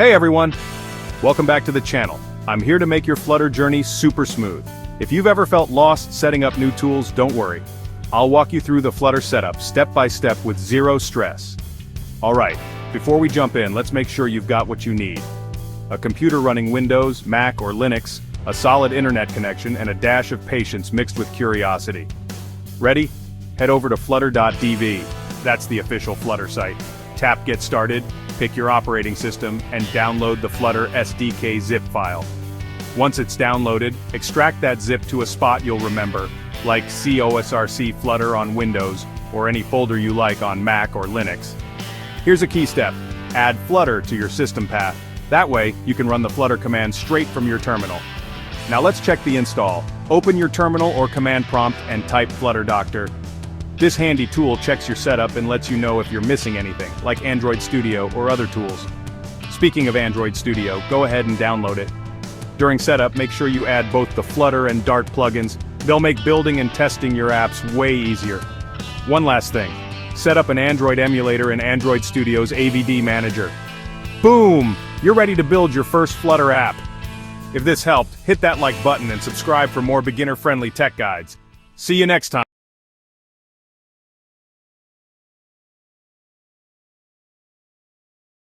Hey everyone! Welcome back to the channel. I'm here to make your Flutter journey super smooth. If you've ever felt lost setting up new tools, don't worry. I'll walk you through the Flutter setup step by step with zero stress. Alright, before we jump in, let's make sure you've got what you need. A computer running Windows, Mac, or Linux, a solid internet connection, and a dash of patience mixed with curiosity. Ready? Head over to flutter.dv. That's the official Flutter site. Tap Get Started, pick your operating system, and download the Flutter SDK zip file. Once it's downloaded, extract that zip to a spot you'll remember, like cosrc Flutter on Windows, or any folder you like on Mac or Linux. Here's a key step. Add Flutter to your system path. That way, you can run the Flutter command straight from your terminal. Now let's check the install. Open your terminal or command prompt and type Flutter Doctor. This handy tool checks your setup and lets you know if you're missing anything, like Android Studio or other tools. Speaking of Android Studio, go ahead and download it. During setup, make sure you add both the Flutter and Dart plugins. They'll make building and testing your apps way easier. One last thing. Set up an Android emulator in Android Studio's AVD Manager. Boom! You're ready to build your first Flutter app. If this helped, hit that like button and subscribe for more beginner-friendly tech guides. See you next time.